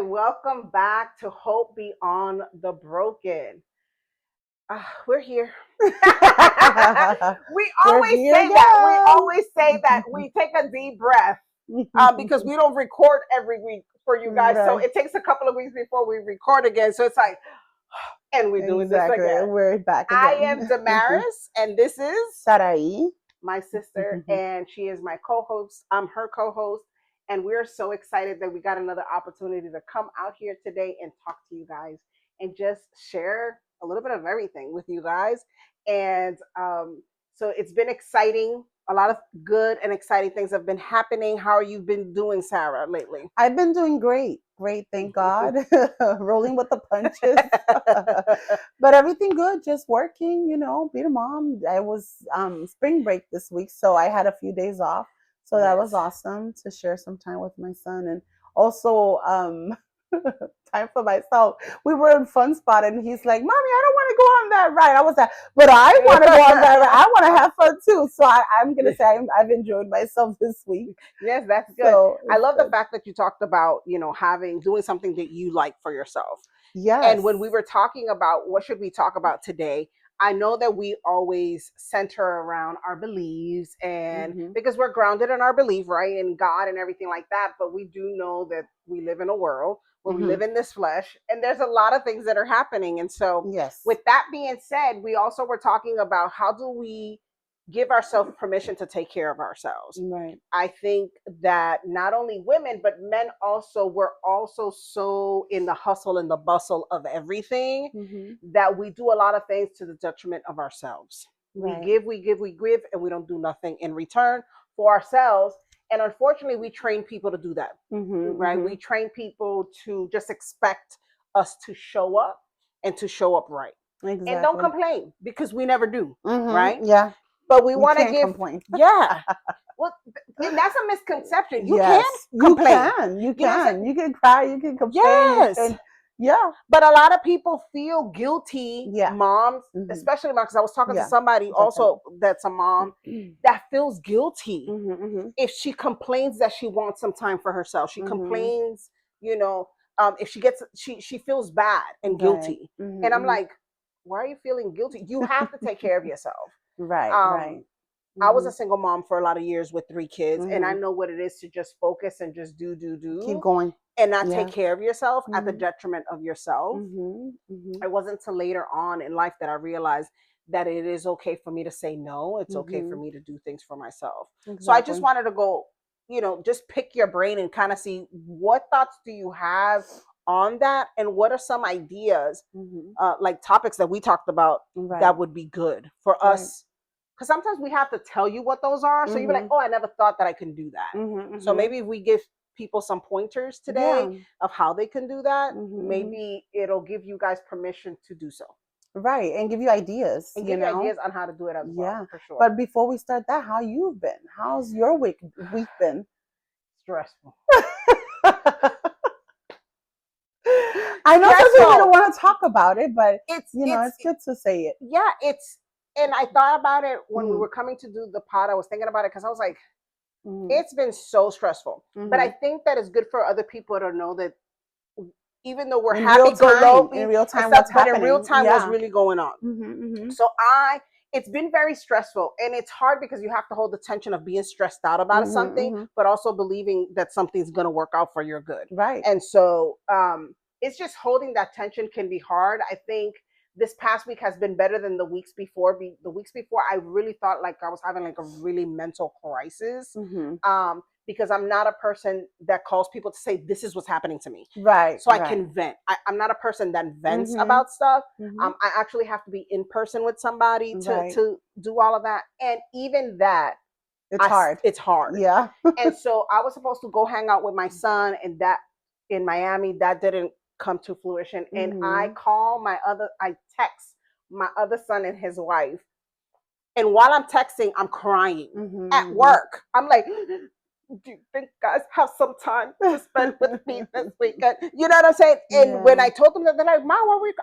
Welcome back to Hope Beyond the Broken. We're here. We We're always here say that. We again. always say that. We take a deep breath because we don't record every week for you guys. So Right. it takes a couple of weeks before we record again. So it's like, and we're doing this Exactly. again. We're back I again. am Damaris, and this is Sarai. my sister, and she is my co host. I'm her co host. And we're so excited that we got another opportunity to come out here today and talk to you guys and just share a little bit of everything with you guys. And so it's been exciting. A lot of good and exciting things have been happening. How are you been doing, Sarah, lately? I've been doing great. Great, thank God. Rolling with the punches. But everything good, just working, being a mom. I was spring break this week, so I had a few days off. So that was Yes. awesome to share some time with my son and also time for myself. We were in Fun Spot and he's like, Mommy, I don't want to go on that ride. I was like, but I want to go on that ride. I want to have fun too. So I'm going to say I've enjoyed myself this week. Yes, that's good. So I it's love the good. fact that you talked about, doing something that you like for yourself. And Yes. when we were talking about what should we talk about today, I know that we always center around our beliefs and because we're grounded in our belief, right, in God and everything like that. But we do know that we live in a world where we live in this flesh and there's a lot of things that are happening. And so, Yes. with that being said, we also were talking about how do we give ourselves permission to take care of ourselves. Right. I think that not only women, but men also, we're also so in the hustle and the bustle of everything that we do a lot of things to the detriment of ourselves. Right. We give, and we don't do nothing in return for ourselves. And unfortunately, we train people to do that, right? We train people to just expect us to show up and to show up right. Exactly. And don't complain because we never do, right? Yeah. But we You want to can't give, complain. yeah. Well, and that's a misconception. You Yes. can complain. You You know what I'm can. saying? You can cry. You can complain. Yes. You can, yeah. But a lot of people feel guilty, Yeah. moms, especially moms, because I was talking to Yeah. somebody also that's a mom that feels guilty Mm-hmm. if she complains that she wants some time for herself. She complains, if she feels bad and guilty. And I'm like, why are you feeling guilty? You have to take care of yourself. Right. Right. I was a single mom for a lot of years with 3 kids, and I know what it is to just focus and just do, Keep going. and not Yeah. take care of yourself at the detriment of yourself. Mm-hmm. It wasn't until later on in life that I realized that it is okay for me to say no. It's okay for me to do things for myself. Exactly. So I just wanted to go, just pick your brain and kind of see what thoughts do you have on that, and what are some ideas, like topics that we talked about that would be good for us. Because sometimes we have to tell you what those are. So you'd be like, oh, I never thought that I can do that. So maybe if we give people some pointers today of how they can do that, maybe it'll give you guys permission to do so. Right. And give you ideas. And give you ideas on how to do it as well. Yeah. For sure. But before we start that, how you've been? How's your week been? Stressful. I know some people don't want to talk about it, but it's good to say it. Yeah, and I thought about it when we were coming to do the pod. I was thinking about it because I was like, it's been so stressful. But I think that it's good for other people to know that even though we're happy go low in real time, but in real time what's really going on. So it's been very stressful, and it's hard because you have to hold the tension of being stressed out about something, but also believing that something's going to work out for your good. Right. And so it's just holding that tension can be hard. I think this past week has been better than the weeks before. The weeks before, I really thought like I was having like a really mental crisis. Because I'm not a person that calls people to say this is what's happening to me. Right. So I can vent. I'm not a person that vents about stuff. I actually have to be in person with somebody to do all of that. And even that, it's hard. It's hard. Yeah. And so I was supposed to go hang out with my son, and that in Miami, that didn't come to fruition. And I text my other son and his wife. And while I'm texting, I'm crying at work. I'm like, do you think guys have some time to spend with me this weekend? You know what I'm saying? And when I told them that, they're like, Mom, what were you?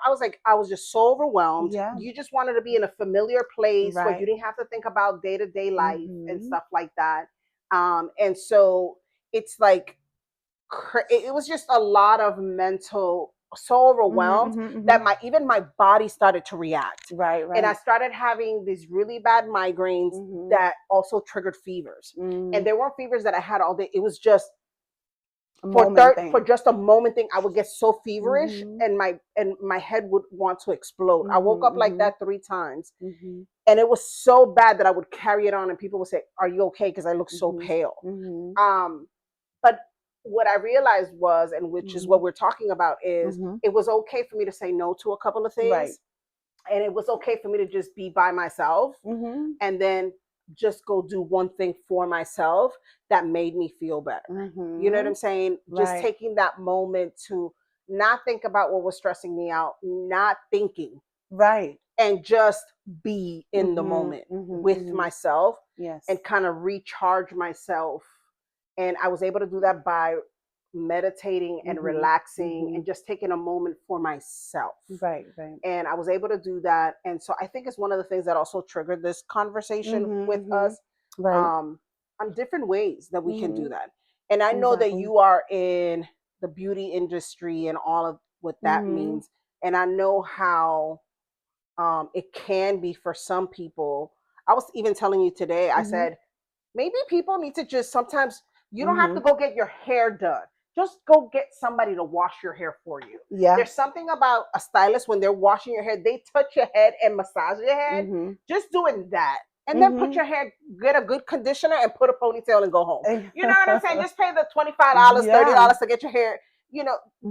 I was just so overwhelmed. Yeah. You just wanted to be in a familiar place where you didn't have to think about day-to-day life and stuff like that. And so it's like it was just a lot of mental, so overwhelmed that even my body started to react. Right. And I started having these really bad migraines that also triggered fevers. And there weren't fevers that I had all day. It was just for just a moment thing, I would get so feverish and my head would want to explode. I woke up like that 3 times. And it was so bad that I would carry it on and people would say, "Are you okay?" Because I look so pale. But what I realized was, and which is what we're talking about, is it was okay for me to say no to a couple of things. Right. And it was okay for me to just be by myself and then just go do one thing for myself that made me feel better. You know what I'm saying? Right. Just taking that moment to not think about what was stressing me out, not thinking. Right. And just be in the moment with myself. Yes. And kind of recharge myself. And I was able to do that by meditating and relaxing and just taking a moment for myself. Right. And I was able to do that. And so I think it's one of the things that also triggered this conversation with us. Right. On different ways that we can do that. And I know that you are in the beauty industry and all of what that means. And I know how it can be for some people. I was even telling you today, I said, maybe people need to just sometimes, you don't have to go get your hair done. Just go get somebody to wash your hair for you. Yeah. There's something about a stylist when they're washing your hair, they touch your head and massage your head. Just doing that. And then put your hair, get a good conditioner and put a ponytail and go home. You know what I'm saying? Just pay the $25, $30 to get your hair,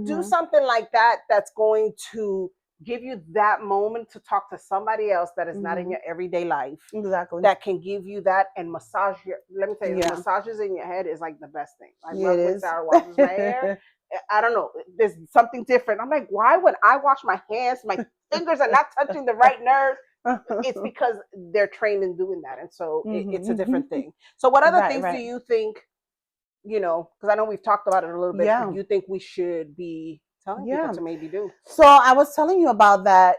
do something like that that's going to give you that moment to talk to somebody else that is not in your everyday life. Exactly. That can give you that and massage your, let me tell you, massages in your head is like the best thing. I love when Sarah washes my hair. I don't know, there's something different. I'm like, why when I wash my hands, my fingers are not touching the right nerves? It's because they're trained in doing that. And so it's a different thing. So what other things do you think, because I know we've talked about it a little bit, you think we should be telling people to maybe do? So I was telling you about that,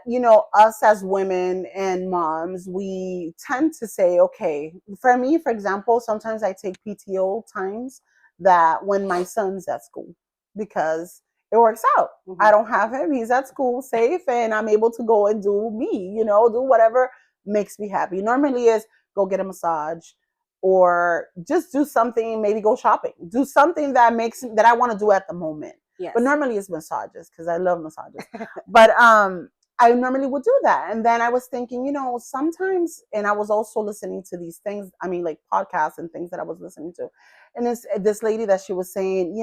us as women and moms, we tend to say, okay, for me, for example, sometimes I take PTO times that when my son's at school because it works out. I don't have him. He's at school safe and I'm able to go and do me, do whatever makes me happy. Normally is go get a massage or just do something, maybe go shopping, do something that I want to do at the moment. Yes. But normally it's massages because I love massages. But I normally would do that. And then I was thinking, sometimes, and I was also listening to these things, like podcasts and things that I was listening to. And this lady that she was saying,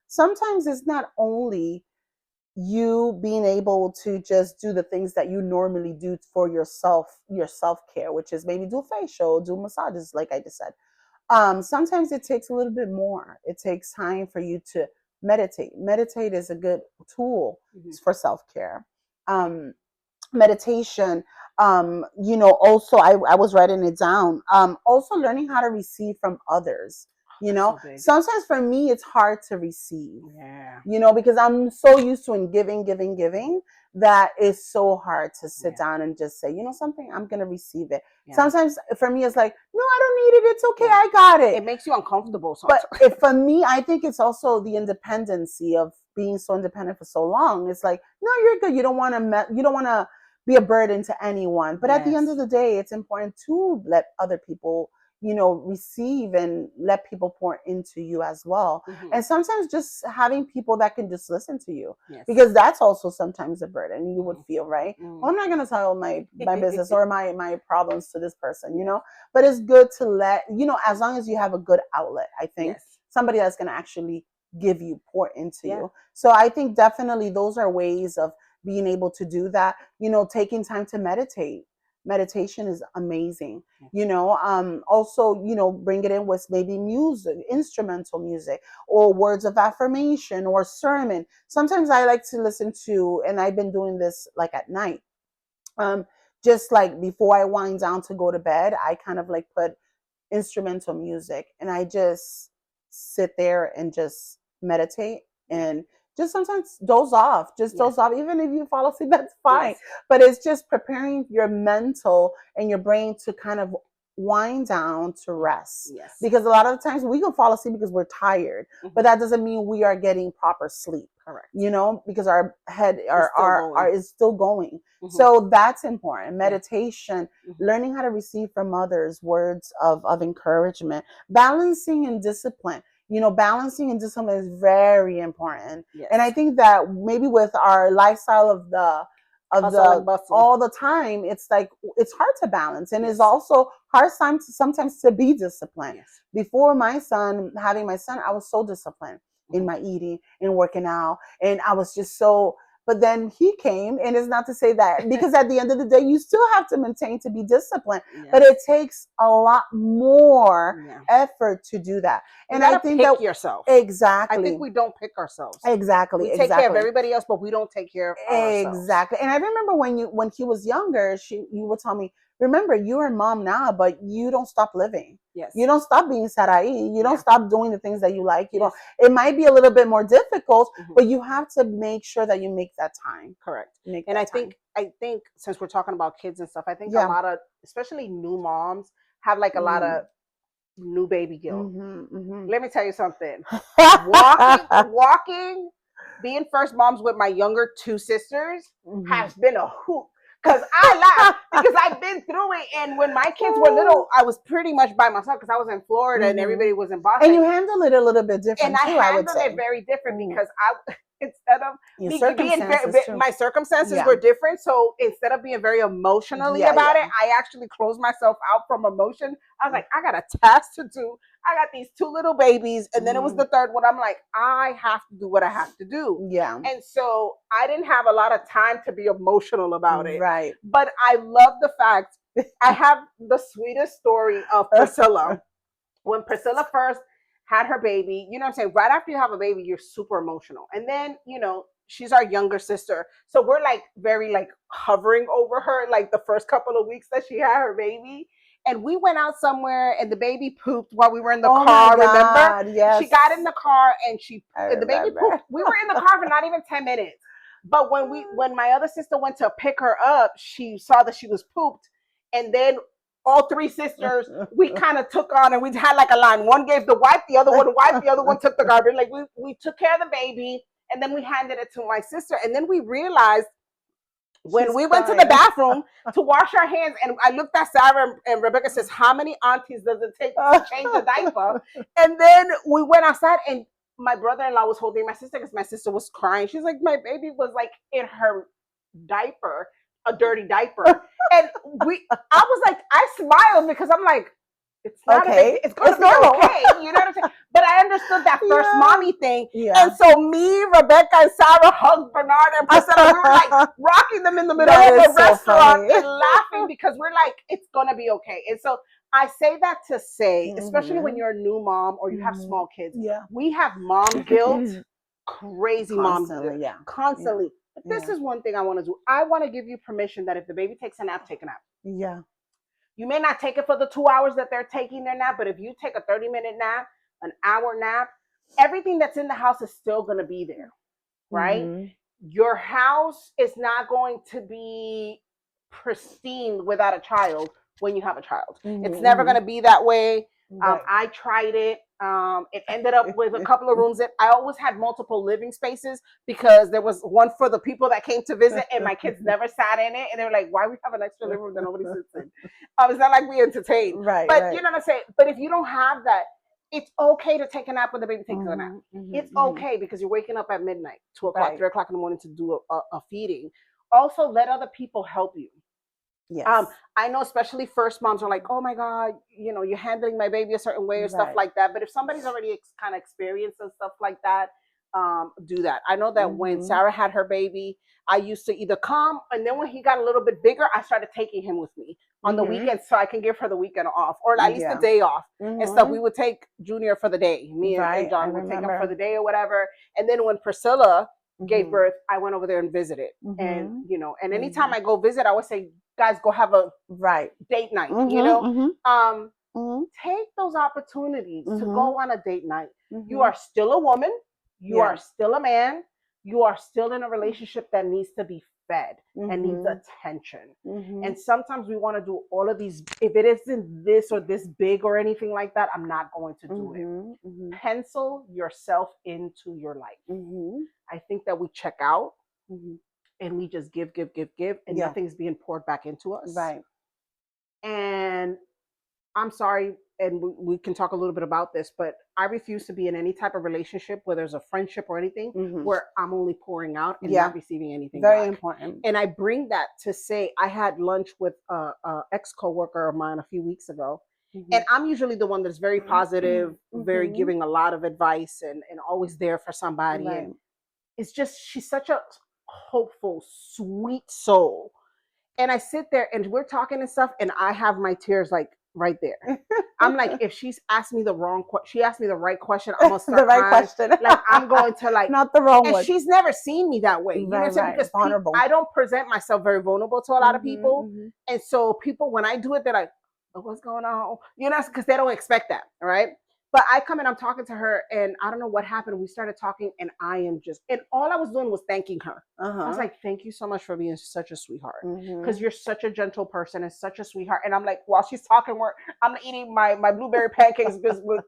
sometimes it's not only you being able to just do the things that you normally do for your self-care, which is maybe do facial, do massages, like I just said. Sometimes it takes a little bit more. It takes time for you to meditate. Meditate is a good tool for self-care. Meditation, also I was writing it down. Also learning how to receive from others. Sometimes for me it's hard to receive. Yeah. Because I'm so used to giving that is so hard to sit down and just say, something, I'm gonna receive it. Yeah. Sometimes for me it's like, no, I don't need it. It's okay. I got it. It makes you uncomfortable sometimes. But for me, I think it's also the independency of being so independent for so long. It's like, no, you're good. You don't want to be a burden to anyone. But at the end of the day, it's important to let other people receive and let people pour into you as well. And sometimes just having people that can just listen to you, because that's also sometimes a burden you would feel, right? Well, I'm not going to tell my business or my problems to this person, but it's good to let, as long as you have a good outlet, I think somebody that's going to actually pour into you. So I think definitely those are ways of being able to do that, taking time to meditate. Meditation is amazing. Also, bring it in with maybe music, instrumental music, or words of affirmation or sermon. Sometimes I like to listen to, and I've been doing this like at night, just like before I wind down to go to bed, I kind of like put instrumental music and I just sit there and just meditate and just sometimes doze off, even if you fall asleep, that's fine. But it's just preparing your mental and your brain to kind of wind down to rest. Yes. Because a lot of the times we can fall asleep because we're tired, but that doesn't mean we are getting proper sleep. Correct. You know, because our head is still going. So that's important. Meditation, learning how to receive from others words of encouragement, balancing and discipline. You know, balancing and discipline is very important. Yes. And I think that maybe with our lifestyle of all the time, it's like it's hard to balance, and it's also hard sometimes to be disciplined. Yes. Before having my son, I was so disciplined in my eating and working out, and I was just so. But then he came, and it's not to say that, because at the end of the day, you still have to maintain to be disciplined, but it takes a lot more effort to do that. And I think pick yourself. Exactly. I think we don't pick ourselves. Exactly. We take care of everybody else, but we don't take care of ourselves. Exactly. And I remember when he was younger, you would tell me, remember, you're a mom now, but you don't stop living. Yes. You don't stop being Sarai. You don't stop doing the things that you like. You don't. It might be a little bit more difficult, but you have to make sure that you make that time. Correct. And I think since we're talking about kids and stuff, I think a lot of, especially new moms, have like a lot of new baby guilt. Let me tell you something. Walking, being first moms with my younger two sisters has been a hoot. Because I laugh, because I've been through it. And when my kids were little, I was pretty much by myself because I was in Florida and everybody was in Boston. And you handle it a little bit different. And I handled it very different because instead of my circumstances were different. So instead of being very emotionally about it, I actually closed myself out from emotion. I was like, I got a task to do. I got these two little babies. And then it was the third one. I'm like, I have to do what I have to do. Yeah. And so I didn't have a lot of time to be emotional about it. Right. But I love the fact I have the sweetest story of Priscilla. When Priscilla first had her baby, you know what I'm saying? Right after you have a baby, you're super emotional. And then, you know, she's our younger sister. So we're like very like hovering over her like the first couple of weeks that she had her baby. And we went out somewhere and the baby pooped while we were in the car, remember? Yes. She got in the car and the baby pooped. We were in the car for not even 10 minutes. But when my other sister went to pick her up, she saw that she was pooped. And then all three sisters, we kind of took on, and we had like a line. One gave the wipe, the other one wiped, the other one took the garbage. Like we took care of the baby, and then we handed it to my sister. And then we realized when we went to the bathroom to wash our hands, and I looked at Sarah, and Rebecca says, how many aunties does it take to change a diaper? And then we went outside, and my brother-in-law was holding my sister because my sister was crying. She's like, my baby was like in her diaper, a dirty diaper. And I was like, I smiled because I'm like, it's not okay. It's going to be okay. You know what I'm saying? But I understood that first mommy thing. Yeah. And so me, Rebecca, and Sarah hugged Bernard and Priscilla. We were like rocking them in the middle of the restaurant and laughing because we're like, it's going to be okay. And so I say that to say, especially when you're a new mom or you have small kids, we have mom guilt, crazy mom guilt. Yeah. Constantly. But this is one thing I want to do. I want to give you permission that if the baby takes a nap, take a nap. Yeah. You may not take it for the 2 hours that they're taking their nap, but if you take a 30-minute nap, an hour nap, everything that's in the house is still going to be there, right? Your house is not going to be pristine without a child when you have a child. It's never going to be that way. I tried it. It ended up with a couple of rooms that I always had multiple living spaces because there was one for the people that came to visit and my kids never sat in it. And they were like, why we have an extra living room that nobody sits in? It's not like we entertain. Right. But you know what I'm saying? But if you don't have that, it's okay to take a nap when the baby takes a nap. It's okay because you're waking up at midnight, 2 o'clock, 3 o'clock in the morning to do a feeding. Also, let other people help you. Yes. I know especially first moms are like, oh my God, you know, you're handling my baby a certain way or stuff like that. But if somebody's already kind of experienced and stuff like that, do that. I know that when Sarah had her baby, I used to either come, and then when he got a little bit bigger, I started taking him with me on the weekends so I can give her the weekend off, or at least the day off and stuff. We would take Junior for the day. Me and John would take him for the day or whatever. And then when Priscilla gave birth, I went over there and visited. And, you know, and anytime I go visit, I would say, guys, go have a date night, you know? Take those opportunities to go on a date night. You are still a woman. You are still a man. You are still in a relationship that needs to be fed and needs attention. Mm-hmm. And sometimes we want to do all of these. If it isn't this or this big or anything like that, I'm not going to do it. Mm-hmm. Pencil yourself into your life. Mm-hmm. I think that we check out Mm-hmm. and we just give, and Yeah. nothing's being poured back into us. Right. And I'm sorry, and we can talk a little bit about this, but I refuse to be in any type of relationship where there's a friendship or anything where I'm only pouring out and not receiving anything Very back. important. And I bring that to say I had lunch with a ex-coworker of mine a few weeks ago. And I'm usually the one that's very positive, very giving a lot of advice and always there for somebody. Right. And it's just, she's such a hopeful, sweet soul. And I sit there and we're talking and stuff, and I have my tears like right there. I'm like, if she's asked me the wrong question, she asked me the right question, I'm gonna start the right crying. question. Like I'm going to like not the wrong and one. she's never seen me that way. You know what I'm saying? Because vulnerable. I don't present myself very vulnerable to a lot of people. And so people, when I do it, they're like, oh, what's going on? You know, because they don't expect that, right? But I come and I'm talking to her, and I don't know what happened. We started talking, and I am just, and all I was doing was thanking her. I was like, thank you so much for being such a sweetheart, because you're such a gentle person and such a sweetheart. And I'm like, while she's talking, I'm eating my blueberry pancakes with,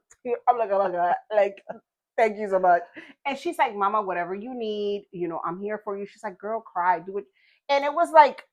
I'm like, oh my God, like, thank you so much. And she's like, Mama, whatever you need, you know, I'm here for you. She's like, girl, cry, do it. And it was like,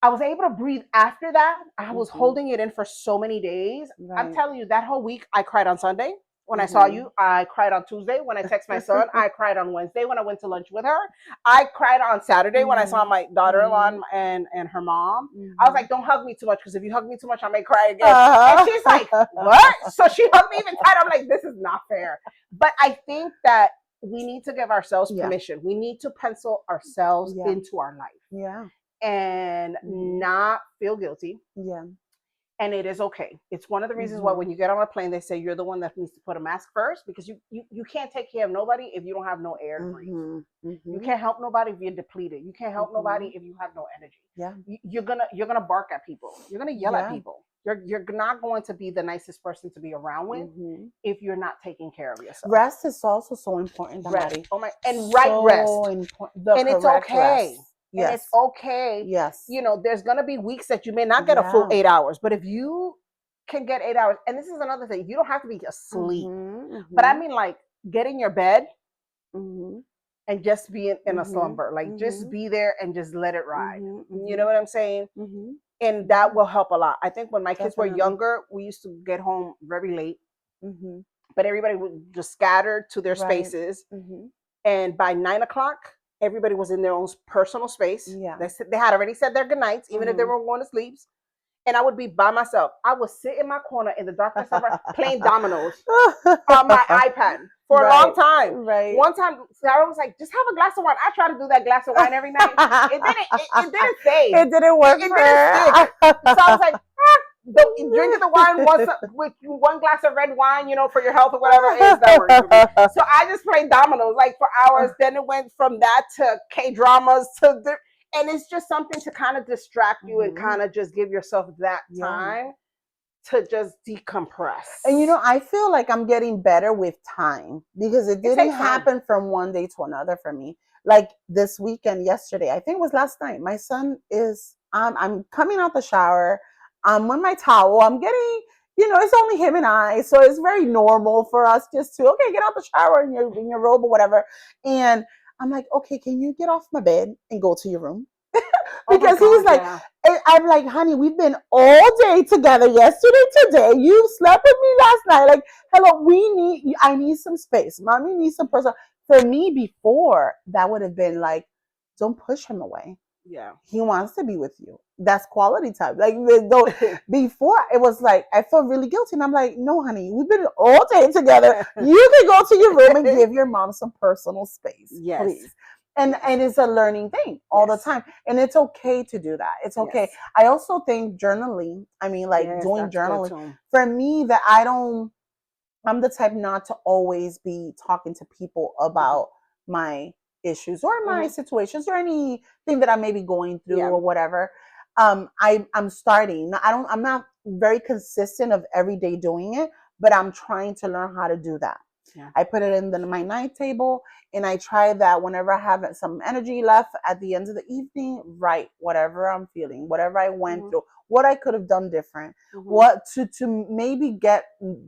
I was able to breathe after that. I was holding it in for so many days. Right. I'm telling you, that whole week, I cried on Sunday when I saw you. I cried on Tuesday when I texted my son. I cried on Wednesday when I went to lunch with her. I cried on Saturday when I saw my daughter-in-law and her mom. I was like, don't hug me too much, because if you hug me too much, I may cry again. And she's like, what? So she hugged me even tighter. I'm like, this is not fair. But I think that we need to give ourselves permission. We need to pencil ourselves into our life. Yeah. And not feel guilty. Yeah. And it is okay. It's one of the reasons why when you get on a plane, they say you're the one that needs to put a mask first, because you can't take care of nobody if you don't have no air to breathe. You can't help nobody if you're depleted. You can't help nobody if you have no energy. Yeah. You're gonna bark at people. You're gonna yell at people. You're not going to be the nicest person to be around with if you're not taking care of yourself. Rest is also so important. Rest. Oh my, and right rest. And it's okay. Rest. Yes. And it's okay. Yes. You know, there's going to be weeks that you may not get a full 8 hours, but if you can get 8 hours, and this is another thing, you don't have to be asleep, but I mean like get in your bed and just be in a slumber, like just be there and just let it ride. You know what I'm saying? And that will help a lot. I think when my kids were younger, we used to get home very late, but everybody would just scatter to their spaces. And by 9 o'clock, everybody was in their own personal space. Yeah. They had already said their goodnights, even if they were going to sleep. And I would be by myself. I would sit in my corner in the darkness of playing dominoes on my iPad for a long time. Right. One time, Sarah was like, just have a glass of wine. I try to do that glass of wine every night. It didn't stay. It didn't work. It didn't stick. So I was like, drinking the wine with one glass of red wine, you know, for your health or whatever, is that works for me. So I just played dominoes like for hours. Then it went from that to K-dramas and it's just something to kind of distract you and kind of just give yourself that time to just decompress. And you know, I feel like I'm getting better with time, because it didn't happen from one day to another for me. Like this weekend, yesterday, I think it was last night, my son is, I'm coming out the shower. I'm on my towel. I'm getting, you know, it's only him and I. So it's very normal for us just to, okay, get out the shower in your robe or whatever. And I'm like, okay, can you get off my bed and go to your room? Because he's like, I'm like, honey, we've been all day together, yesterday, today. You slept with me last night. Like, hello, I need some space. Mommy needs some person. For me, before, that would have been like, don't push him away. Yeah. He wants to be with you. That's quality time. Like, before, it was like, I felt really guilty. And I'm like, no, honey, we've been all day together. You can go to your room and give your mom some personal space. Yes. Please. And it's a learning thing all the time. And it's okay to do that. It's okay. Yes. I also think journaling, I mean, like doing journaling, for me, that I'm the type not to always be talking to people about my issues or my situations or anything that I may be going through or whatever. I'm starting. I'm not very consistent of every day doing it, but I'm trying to learn how to do that. Yeah. I put it in my night table, and I try that whenever I have some energy left at the end of the evening, write whatever I'm feeling, whatever I went through, what I could have done different, what to maybe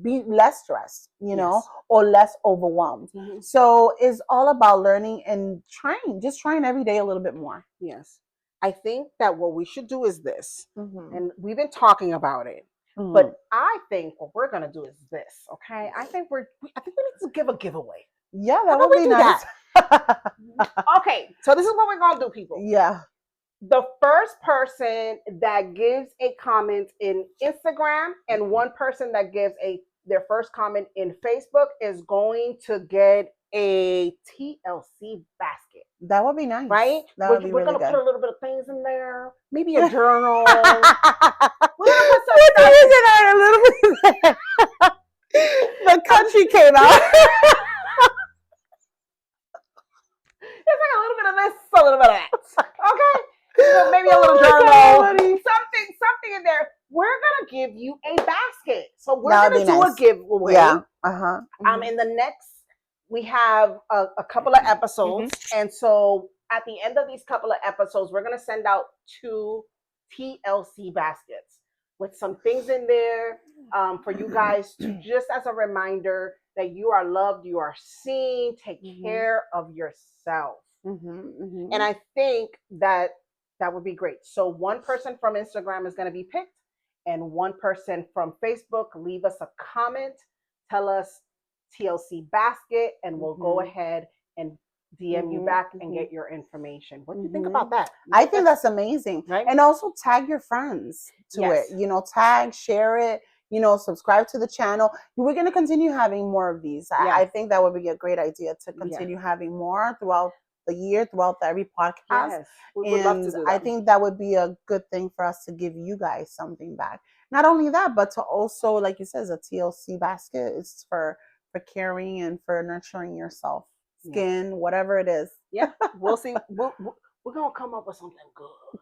be less stressed, you know, or less overwhelmed. So it's all about learning and just trying every day a little bit more. Yes. I think that what we should do is this, and we've been talking about it, but I think what we're gonna do is this. Okay, I think we need to give a giveaway. Yeah, that would be nice. Okay, so this is what we're gonna do, people. Yeah. The first person that gives a comment in Instagram and one person that gives their first comment in Facebook is going to get a TLC basket. That would be nice. Right? We're going to good. put a little bit of things in there. Maybe a journal. We're going to put some things in there, a little bit. The country came out. It's like a little bit of this, a little bit of that. Okay? So maybe a little journal. Something in there. We're going to give you a basket. So we're going to do a giveaway. Yeah. In the next, we have a couple of episodes. And so at the end of these couple of episodes, we're going to send out 2 TLC baskets with some things in there for you guys to, just as a reminder that you are loved, you are seen, take care of yourself. And I think that would be great. So one person from Instagram is going to be picked, and one person from Facebook, leave us a comment, tell us TLC basket, and we'll go ahead and DM you back and get your information. What do you think about that? I think that's amazing. Right? And also tag your friends to it. You know, tag, share it, you know, subscribe to the channel. We're going to continue having more of these. I think that would be a great idea to continue having more throughout the year, throughout every podcast. Yes. We would love to do that. I think that would be a good thing for us to give you guys something back. Not only that, but to also, like you said, a TLC basket is for caring and for nurturing yourself, skin, whatever it is. Yeah, we'll see. We're gonna come up with something good.